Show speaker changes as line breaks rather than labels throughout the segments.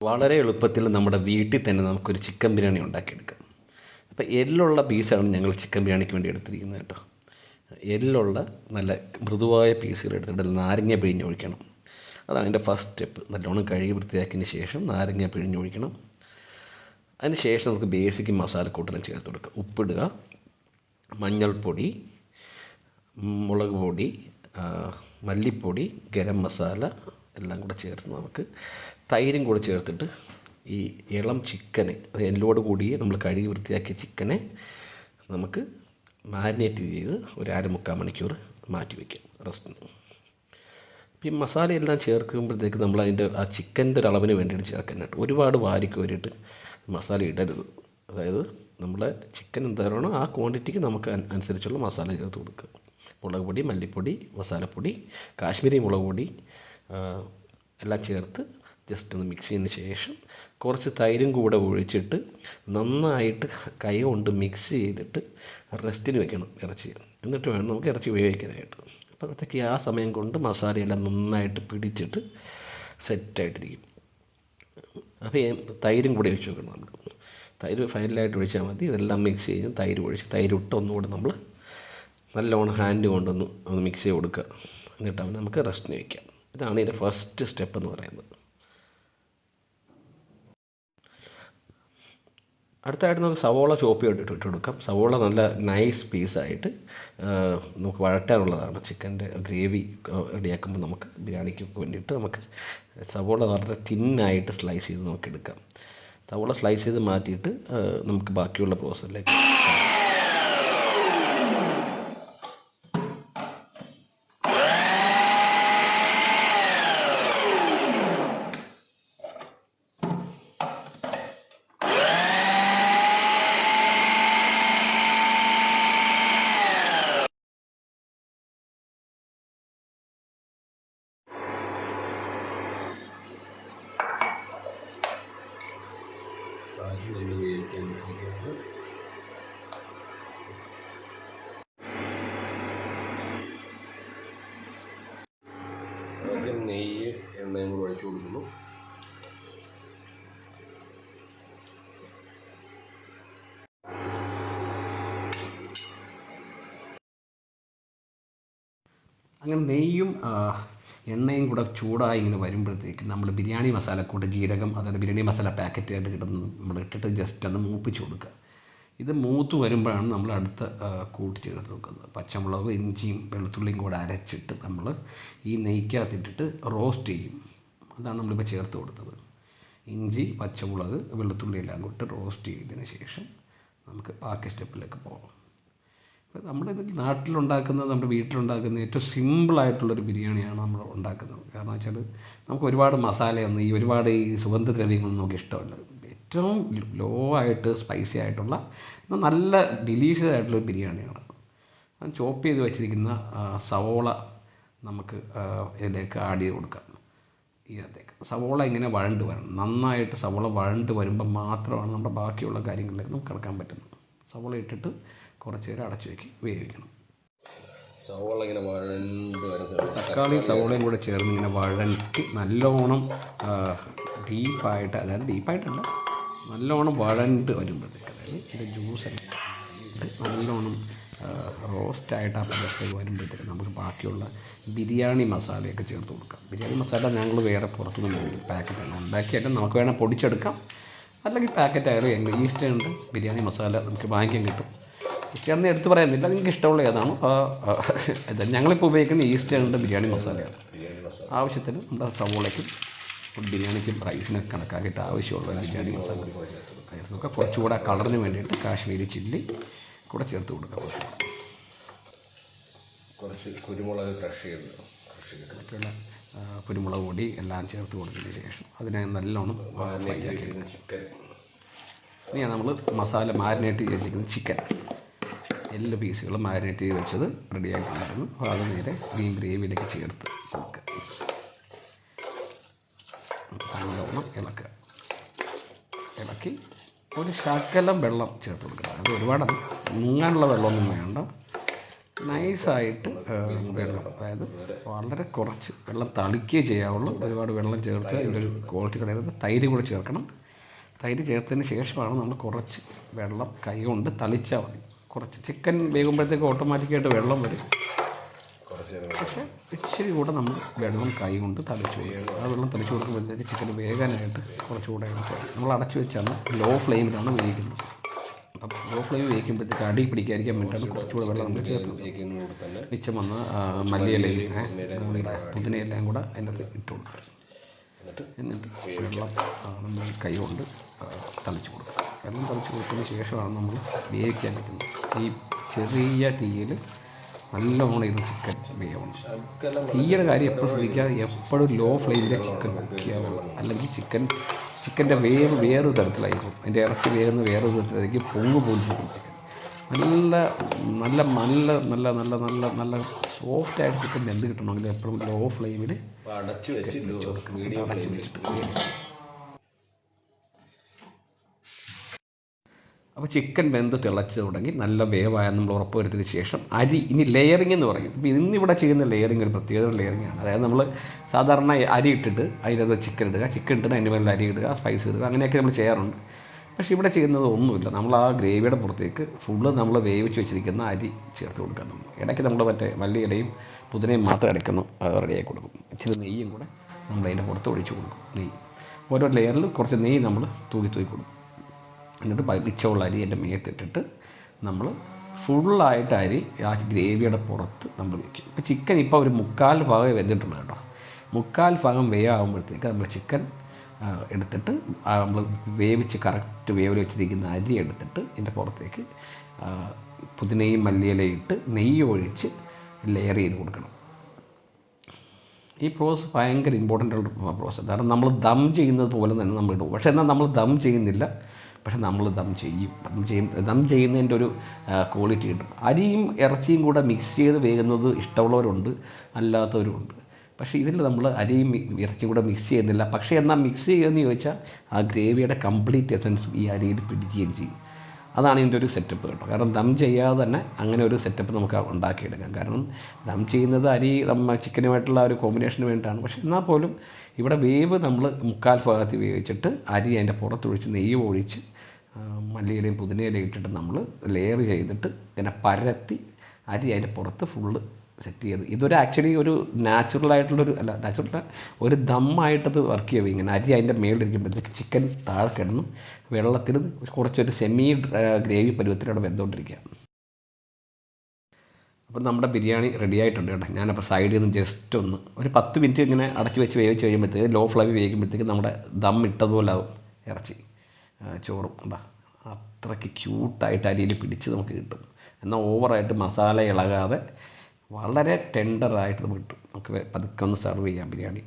വളരെ എളുപ്പത്തിൽ നമ്മുടെ വീട്ടിൽ തന്നെ നമുക്കൊരു ചിക്കൻ ബിരിയാണി ഉണ്ടാക്കിയെടുക്കാം. അപ്പോൾ എല്ലുള്ള പീസാണ് ഞങ്ങൾ ചിക്കൻ ബിരിയാണിക്ക് വേണ്ടി എടുത്തിരിക്കുന്നത് കേട്ടോ. എല്ലുള്ള നല്ല മൃദുവായ പീസുകൾ എടുത്തിട്ട് നാരങ്ങ പിഴിഞ്ഞൊഴിക്കണം. അതാണ് എൻ്റെ ഫസ്റ്റ് സ്റ്റെപ്പ്. നല്ലോണം കഴുകി വൃത്തിയാക്കിയതിന് ശേഷം നാരങ്ങ പിഴിഞ്ഞൊഴിക്കണം. അതിന് ശേഷം നമുക്ക് ബേസിക് മസാലക്കൂട്ടെല്ലാം ചേർത്ത് കൊടുക്കുക. ഉപ്പിടുക, മഞ്ഞൾപ്പൊടി, മുളക് പൊടി, മല്ലിപ്പൊടി, ഗരം മസാല എല്ലാം കൂടെ ചേർത്ത് നമുക്ക് തൈരും കൂടെ ചേർത്തിട്ട് ഈ ഇളം ചിക്കനെ, അത് എല്ലോട് കൂടി നമ്മൾ കഴുകി വൃത്തിയാക്കിയ ചിക്കനെ നമുക്ക് മാരിനേറ്റ് ചെയ്ത് ഒരു അരമുക്കാൽ മണിക്കൂർ മാറ്റി വയ്ക്കാം റെസ്റ്റിന്. അപ്പോൾ ഈ മസാലയെല്ലാം ചേർക്കുമ്പോഴത്തേക്ക് നമ്മൾ അതിൻ്റെ ആ ചിക്കൻ്റെ ഒരു അളവിന് വേണ്ടിയിട്ട് ചേർക്കാനായിട്ട് ഒരുപാട് വാരിക്കോരിയിട്ട് മസാല ഇടരുത്. അതായത് നമ്മളെ ചിക്കൻ എന്താണോ ആ ക്വാണ്ടിറ്റിക്ക് നമുക്ക് അനുസരിച്ചുള്ള മസാല ചേർത്ത് കൊടുക്കുക. മുളക് പൊടി, മല്ലിപ്പൊടി, മസാലപ്പൊടി, കാശ്മീരി മുളക് പൊടി എല്ലാം ചേർത്ത് ജസ്റ്റ് ഒന്ന് മിക്സ് ചെയ്തതിന് ശേഷം കുറച്ച് തൈരും കൂടെ ഒഴിച്ചിട്ട് നന്നായിട്ട് കൈ കൊണ്ട് മിക്സ് ചെയ്തിട്ട് റെസ്റ്റിന് വെക്കണം ഇറച്ചി. എന്നിട്ട് വേണം നമുക്ക് ഇറച്ചി ഉപയോഗിക്കാനായിട്ട്. അപ്പോഴത്തേക്ക് ആ സമയം കൊണ്ട് മസാലയെല്ലാം നന്നായിട്ട് പിടിച്ചിട്ട് സെറ്റായിട്ടിരിക്കും. അപ്പോൾ തൈരും കൂടെ ഒഴിച്ച് വെക്കണം നമ്മൾ. തൈര് ഫൈനലായിട്ട് ഒഴിച്ചാൽ മതി. ഇതെല്ലാം മിക്സ് ചെയ്ത് തൈര് ഒഴിച്ച് തൈരിട്ട് ഒന്നുകൂടെ നമ്മൾ നല്ലോണം ഹാൻഡ് കൊണ്ടൊന്ന് മിക്സ് ചെയ്ത് കൊടുക്കുക. എന്നിട്ട് നമുക്ക് റെസ്റ്റിന് വയ്ക്കാം. ഇതാണ് ഇതിൻ്റെ ഫസ്റ്റ് സ്റ്റെപ്പ് എന്ന് പറയുന്നത്. അടുത്തായിട്ട് നമുക്ക് സവോള ചോപ്പ് ചെയ്തിട്ട് ഇട്ട് കൊടുക്കാം. സവോള നല്ല നൈസ് പീസായിട്ട് നമുക്ക് വഴറ്റാനുള്ളതാണ്. ചിക്കൻ്റെ ഗ്രേവി റെഡിയാക്കുമ്പോൾ നമുക്ക് ബിരിയാണിക്ക് വേണ്ടിയിട്ട് നമുക്ക് സവോള വളരെ തിന്നായിട്ട് സ്ലൈസ് ചെയ്ത് നമുക്ക് എടുക്കാം. സവോള സ്ലൈസ് ചെയ്ത് മാറ്റിയിട്ട് നമുക്ക് ബാക്കിയുള്ള പ്രോസസ്സിലേക്ക് ഉപയോഗിക്കാൻ വെച്ചിരിക്കുന്നത്. ആദ്യം നെയ്യ് എണ്ണയും കൂടെ ഒഴിച്ചു കൊടുക്കുന്നു. അങ്ങനെ നെയ്യും എണ്ണയും കൂടെ ചൂടായി ഇങ്ങനെ വരുമ്പോഴത്തേക്ക് നമ്മൾ ബിരിയാണി മസാലക്കൂട്ട്, ജീരകം, അതായത് ബിരിയാണി മസാല പാക്കറ്റായിട്ട് കിട്ടുന്നത് നമ്മൾ ഇട്ടിട്ട് ജസ്റ്റ് ഒന്ന് മൂപ്പിച്ച് കൊടുക്കുക. ഇത് മൂത്ത് വരുമ്പോഴാണ് നമ്മൾ അടുത്ത കൂട്ട് ചേർത്ത് വെക്കുന്നത്. പച്ചമുളക്, ഇഞ്ചിയും വെളുത്തുള്ളിയും കൂടെ അരച്ചിട്ട് നമ്മൾ ഈ നെയ്ക്കകത്തിട്ടിട്ട് റോസ്റ്റ് ചെയ്യും. അതാണ് നമ്മളിപ്പോൾ ചേർത്ത് കൊടുത്തത്. ഇഞ്ചി, പച്ചമുളക്, വെളുത്തുള്ളി എല്ലാം കൂട്ട് റോസ്റ്റ് ചെയ്തതിന് ശേഷം നമുക്ക് ബാക്കി സ്റ്റെപ്പിലേക്ക് പോകാം. ഇപ്പോൾ നമ്മുടെ നാട്ടിലുണ്ടാക്കുന്നത്, നമ്മുടെ വീട്ടിലുണ്ടാക്കുന്ന ഏറ്റവും സിമ്പിളായിട്ടുള്ളൊരു ബിരിയാണിയാണ് നമ്മൾ ഉണ്ടാക്കുന്നത്. കാരണം വെച്ചാൽ നമുക്ക് ഒരുപാട് മസാലയൊന്നും ഒരുപാട് ഈ സുഗന്ധദ്രവ്യങ്ങളൊന്നും നമുക്ക് ഇഷ്ടമല്ല. ഏറ്റവും ലോ ആയിട്ട് സ്പൈസി ആയിട്ടുള്ള നല്ല ഡിലീഷ്യസ് ആയിട്ടുള്ളൊരു ബിരിയാണിയാണ്. ചോപ്പ് ചെയ്ത് വെച്ചിരിക്കുന്ന സവോള നമുക്ക് ഇതിലേക്ക് ആഡ് ചെയ്ത് കൊടുക്കാം. ഇതിനകത്തേക്ക് സവോള ഇങ്ങനെ വഴണ്ട് വരണം. നന്നായിട്ട് സവോള വഴണ്ട് വരുമ്പോൾ മാത്രമാണ് നമ്മുടെ ബാക്കിയുള്ള കാര്യങ്ങളിലേക്ക് നമുക്ക് കിടക്കാൻ പറ്റുന്നത്. സവോള ഇട്ടിട്ട് കുറച്ച് നേരം അടച്ചു വയ്ക്കി വേവിക്കണം. സവോള ഇങ്ങനെ വഴണ്ട് വരുന്നത്, തക്കാളി സവോളയും കൂടെ ചേർന്ന് ഇങ്ങനെ വഴറ്റി നല്ലോണം ഡീപ്പായിട്ട്, അതായത് ഡീപ്പായിട്ടല്ല, നല്ലോണം വഴണ്ട് വരുമ്പോഴത്തേക്ക്, അതായത് ഇതിൻ്റെ ജ്യൂസെല്ലാം നല്ലോണം റോസ്റ്റായിട്ട് ആ പദത്തേക്ക് വരുമ്പോഴത്തേക്ക് നമുക്ക് ബാക്കിയുള്ള ബിരിയാണി മസാലയൊക്കെ ചേർത്ത് കൊടുക്കാം. ബിരിയാണി മസാല ഞങ്ങൾ വേറെ പുറത്തുനിന്ന് മേടിക്കും. പാക്കറ്റാണ്. ഉണ്ടാക്കിയാലും നമുക്ക് വേണേൽ പൊടിച്ചെടുക്കാം, അല്ലെങ്കിൽ പാക്കറ്റായാലും ഈസ്റ്റേണിൻ്റെ ബിരിയാണി മസാല നമുക്ക് വാങ്ങിക്കാൻ കിട്ടും. ഈസ്റ്റേണിന് എടുത്ത് പറയുന്നില്ല, നിങ്ങൾക്ക് ഇഷ്ടമുള്ള ഏതാണോ ഞങ്ങളിപ്പോൾ ഉപയോഗിക്കുന്ന ഈസ്റ്റേണിൻ്റെ ബിരിയാണി മസാലയാണ്. ആവശ്യത്തിന് നമ്മുടെ സവോളയ്ക്കും ബിരിയാണിക്കും റൈസിനൊക്കെ കണക്കാക്കിയിട്ട് ആവശ്യമുള്ള ബിരിയാണി മസാല ചേർത്ത് കുറച്ചുകൂടെ കളറിന് വേണ്ടിയിട്ട് കാശ്മീരി ചില്ലി കൂടെ ചേർത്ത് കൊടുക്കുക. കുറച്ച് കുരുമുളക് ക്രഷ് ചെയ്തിട്ടുള്ള കുരുമുളക് പൊടി എല്ലാം ചേർത്ത് കൊടുത്തതിന് ശേഷം അതിനെ നല്ലോണം ഫ്രൈ ആക്കി ചിക്കൻ. ഇനിയാണ് നമ്മൾ മസാല മാരിനേറ്റ് ചെയ്ത് വെച്ചിരിക്കുന്ന ചിക്കൻ എല്ലാ പീസുകളും മാരിനേറ്റ് ചെയ്ത് വെച്ചത് റെഡിയായിട്ടുണ്ടായിരുന്നു. അപ്പോൾ അത് നേരെ ഈ ഗ്രേവിയിലേക്ക് ചേർത്ത് കൊടുക്കുക. നല്ലോണം ഇളക്കി ഒരു ശകലം വെള്ളം ചേർത്ത് കൊടുക്കുക. അത് ഒരുപാട് മുങ്ങാനുള്ള വെള്ളമൊന്നും വേണ്ട. നൈസായിട്ട് വെള്ളം, അതായത് വളരെ കുറച്ച് വെള്ളം തളിക്കുകയേ ചെയ്യാവുള്ളൂ. ഒരുപാട് വെള്ളം ചേർത്ത് അതിൻ്റെ ഒരു ക്വാളിറ്റി കളയുന്നത്. തൈര് കൂടെ ചേർക്കണം. തൈര് ചേർത്തതിന് ശേഷമാണ് നമ്മൾ കുറച്ച് വെള്ളം കൈ കൊണ്ട് തളിച്ചാൽ മതി. കുറച്ച് ചിക്കൻ വേകുമ്പോഴത്തേക്ക് ഓട്ടോമാറ്റിക്കായിട്ട് വെള്ളം വരും. പക്ഷേ ഇച്ചിരി കൂടെ നമ്മൾ വെള്ളം കൈ കൊണ്ട് തളിച്ച് കൊടുക്കും. ആ വെള്ളം തളിച്ച് കൊടുക്കുമ്പോഴത്തേക്ക് ചിക്കൻ വേകാനായിട്ട് കുറച്ചുകൂടെ നമ്മൾ അടച്ചു വെച്ചാണ് ലോ ഫ്ലെയിമിലാണ് വേവിക്കുന്നത്. അപ്പം ലോ ഫ്ലെയിം വേവിക്കുമ്പോഴത്തേക്ക് അടി പിടിക്കാതിരിക്കാൻ വേണ്ടിയിട്ടാണ് കുറച്ചുകൂടെ വെള്ളം നമ്മൾ ചേർത്ത് മിച്ചം വന്ന് മല്ലിയിലയും നമ്മുടെ പുതിനയെല്ലാം കൂടെ അതിനകത്ത് ഇട്ട് കൊടുക്കുക. എന്നിട്ട് വെള്ളം നമ്മൾ കൈ കൊണ്ട് തളിച്ച് കൊടുക്കുക. വെള്ളം തളിച്ച് കൊടുത്തതിന് ശേഷമാണ് നമ്മൾ വേവിക്കാൻ പറ്റുന്നത്. ഈ ചെറിയ തീയിൽ നല്ലോണം ഇത് ചിക്കൻ വേവണം. തീയുടെ കാര്യം എപ്പോഴും ശ്രദ്ധിക്കുക, എപ്പോഴും ലോ ഫ്ലെയിമിൽ ചിക്കൻ കുക്ക് ചെയ്യാവുള്ളൂ. അല്ലെങ്കിൽ ചിക്കൻ്റെ വേവ് വേറൊരു തരത്തിലായിരിക്കും. അതിൻ്റെ ഇറച്ചി വേഗം വേറൊരു തരത്തിലായിരിക്കും. പൊങ്ങ് പോലും ചിക്കൻ നല്ല നല്ല നല്ല നല്ല നല്ല നല്ല നല്ല സോഫ്റ്റായിട്ട് ചിക്കൻ വെന്ത് കിട്ടണമെങ്കിൽ എപ്പോഴും ലോ ഫ്ലെയിമിൽ അടച്ച് വെച്ചിട്ട്. അപ്പോൾ ചിക്കൻ വെന്ത് തിളച്ച് തുടങ്ങി നല്ല വേവായെന്ന് നമ്മൾ ഉറപ്പ് വരുത്തിയതിന് ശേഷം അരി ഇനി ലെയറിംഗ് എന്ന് പറയും. ഇപ്പോൾ ഇന്നിവിടെ ചെയ്യുന്ന ലെയറിംഗ് ഒരു പ്രത്യേക ലെയറിംഗാണ്. അതായത് നമ്മൾ സാധാരണ അരി ഇട്ടിട്ട് അതിനകത്ത് ചിക്കൻ ഇടുക, ചിക്കൻ ഇട്ടിട്ട് അതിൻ്റെ മേലെ അരി ഇടുക, സ്പൈസ് ഇടുക, അങ്ങനെയൊക്കെ നമ്മൾ ചെയ്യാറുണ്ട്. പക്ഷേ ഇവിടെ ചെയ്യുന്നത് ഒന്നുമില്ല. നമ്മൾ ആ ഗ്രേവിയുടെ പുറത്തേക്ക് ഫുള്ള് നമ്മൾ വേവിച്ച് വെച്ചിരിക്കുന്ന അരി ചേർത്ത് കൊടുക്കണം. ഇടയ്ക്ക് നമ്മൾ മറ്റേ മല്ലിയിലയും പുതിനയും മാത്രം ഇടയ്ക്കൊന്ന് റെഡിയാക്കി കൊടുക്കും. ഇച്ചിരി നെയ്യും കൂടെ നമ്മൾ അതിൻ്റെ പുറത്ത് ഒഴിച്ച് കൊടുക്കും. നെയ്യ് ഓരോ ലെയറിൽ കുറച്ച് നെയ്യ് നമ്മൾ തൂക്കി കൊടുക്കും. എന്നിട്ട് മിച്ചമുള്ള അരി എൻ്റെ മേത്തിട്ടിട്ട് നമ്മൾ ഫുള്ളായിട്ട് അരി ആ ഗ്രേവിയുടെ പുറത്ത് നമ്മൾ വയ്ക്കും. ഇപ്പോൾ ചിക്കൻ ഇപ്പോൾ ഒരു 3/4 ഭാഗം വെന്തിട്ടുണ്ട് കേട്ടോ. 3/4 ഭാഗം വേവാകുമ്പോഴത്തേക്ക് നമ്മൾ ചിക്കൻ എടുത്തിട്ട് നമ്മൾ വേവിച്ച് കറക്റ്റ് വേവിൽ വെച്ചിരിക്കുന്ന അരി എടുത്തിട്ട് ഇതിൻ്റെ പുറത്തേക്ക് പുതിനയും മല്ലിയിലയും ഇട്ട് നെയ്യ് ഒഴിച്ച് ലെയർ ചെയ്ത് കൊടുക്കണം. ഈ പ്രോസസ്സ് ഭയങ്കര ഇമ്പോർട്ടൻ്റ് ഉള്ള പ്രോസസ്സ്. കാരണം നമ്മൾ ദം ചെയ്യുന്നത് പോലെ തന്നെ നമ്മൾ ഇടും. പക്ഷേ എന്നാൽ നമ്മൾ ദം ചെയ്യുന്നില്ല. പക്ഷെ നമ്മൾ ദം ചെയ്യുന്നതിൻ്റെ ഒരു ക്വാളിറ്റി കിട്ടും. അരിയും ഇറച്ചിയും കൂടെ മിക്സ് ചെയ്ത് വേകുന്നത് ഇഷ്ടമുള്ളവരുണ്ട്, അല്ലാത്തവരുമുണ്ട്. പക്ഷേ ഇതിൽ നമ്മൾ അരിയും ഇറച്ചിയും കൂടെ മിക്സ് ചെയ്യുന്നില്ല. പക്ഷേ എന്നാൽ മിക്സ് ചെയ്യുമെന്ന് ചോദിച്ചാൽ ആ ഗ്രേവിയുടെ കംപ്ലീറ്റ് എസൻസ് ഈ അരിയിൽ പിടിക്കുകയും ചെയ്യും. അതാണ് ഇതിൻ്റെ ഒരു സെറ്റപ്പ് കേട്ടോ. കാരണം ദം ചെയ്യാതെ തന്നെ അങ്ങനെ ഒരു സെറ്റപ്പ് നമുക്ക് ഉണ്ടാക്കിയെടുക്കാം. കാരണം ദം ചെയ്യുന്നത് അരി ചിക്കനുമായിട്ടുള്ള ഒരു കോമ്പിനേഷന് വേണ്ടിയിട്ടാണ്. പക്ഷേ എന്നാൽ പോലും ഇവിടെ വേവ് നമ്മൾ 3/4 ഭാഗത്ത് വേവിച്ചിട്ട് അരി അതിൻ്റെ പുറത്തൊഴിച്ച് നെയ്യ് ഒഴിച്ച് മല്ലിയിലയും പുതിനയിലയും ഇട്ടിട്ട് നമ്മൾ ലെയർ ചെയ്തിട്ട് ഇങ്ങനെ പരത്തി അരി അതിൻ്റെ പുറത്ത് ഫുള്ള് സെറ്റ് ചെയ്ത് ഇതൊരു ആക്ച്വലി ഒരു നാച്ചുറലായിട്ടുള്ളൊരു ഒരു ദമ്മായിട്ടത് വർക്ക് ചെയ്യുക. ഇങ്ങനെ അരി അതിൻ്റെ മേളിലിരിക്കുമ്പോഴത്തേക്ക് ചിക്കൻ താഴെ കിടന്ന് വെള്ളത്തിൽ കുറച്ചൊരു സെമി ഗ്രേവി പരുവത്തിലൂടെ വെന്തുകൊണ്ടിരിക്കുക. അപ്പം നമ്മുടെ ബിരിയാണി റെഡി ആയിട്ടുണ്ട് കേട്ടോ. ഞാനപ്പോൾ സൈഡിൽ നിന്ന് ജസ്റ്റ് ഒരു 10 മിനിറ്റ് ഇങ്ങനെ അടച്ച് വെച്ച് വേവിച്ച് കഴിയുമ്പോഴത്തേക്ക് ലോ ഫ്ലെയിമിൽ വേവിക്കുമ്പോഴത്തേക്ക് നമ്മുടെ ദം ഇട്ടതുപോലെ ആവും ഇറച്ചി ചോറും. ഉണ്ടാ അത്രയ്ക്ക് ക്യൂട്ടായിട്ട് അരിയിൽ പിടിച്ച് നമുക്ക് കിട്ടും. എന്നാൽ ഓവറായിട്ട് മസാല ഇളകാതെ വളരെ ടെൻഡറായിട്ട് നമുക്ക് കിട്ടും. നമുക്ക് പതുക്കെ ഒന്ന് സെർവ് ചെയ്യാം ബിരിയാണി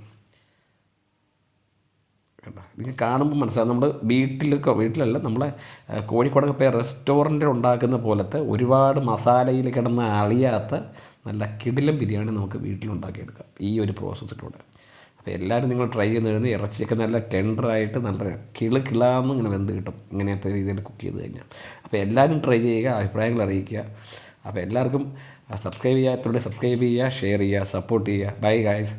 കേട്ടോ. ഇതിന് കാണുമ്പോൾ മനസ്സിലാവും നമ്മൾ വീട്ടിലല്ല നമ്മളെ കോഴിക്കോടൊക്കെ പോയി റെസ്റ്റോറൻറ്റിൽ ഉണ്ടാക്കുന്ന പോലത്തെ ഒരുപാട് മസാലയിൽ കിടന്ന് അളിയാത്ത നല്ല കിടിലം ബിരിയാണി നമുക്ക് വീട്ടിലുണ്ടാക്കിയെടുക്കാം ഈ ഒരു പ്രോസസ്സിലൂടെ. അപ്പോൾ എല്ലാവരും നിങ്ങൾ ട്രൈ ചെയ്ത് കഴിഞ്ഞാൽ ഇറച്ചിയൊക്കെ നല്ല ടെൻഡറായിട്ട് നല്ല കിളാന്ന് ഇങ്ങനെ വെന്ത് കിട്ടും ഇങ്ങനത്തെ രീതിയിൽ കുക്ക് ചെയ്ത് കഴിഞ്ഞാൽ. അപ്പോൾ എല്ലാവരും ട്രൈ ചെയ്യുക, അഭിപ്രായങ്ങൾ അറിയിക്കുക. അപ്പോൾ എല്ലാവർക്കും സബ്സ്ക്രൈബ് ചെയ്യാത്തവരുടെ സബ്സ്ക്രൈബ് ചെയ്യുക, ഷെയർ ചെയ്യുക, സപ്പോർട്ട് ചെയ്യുക. Bye guys.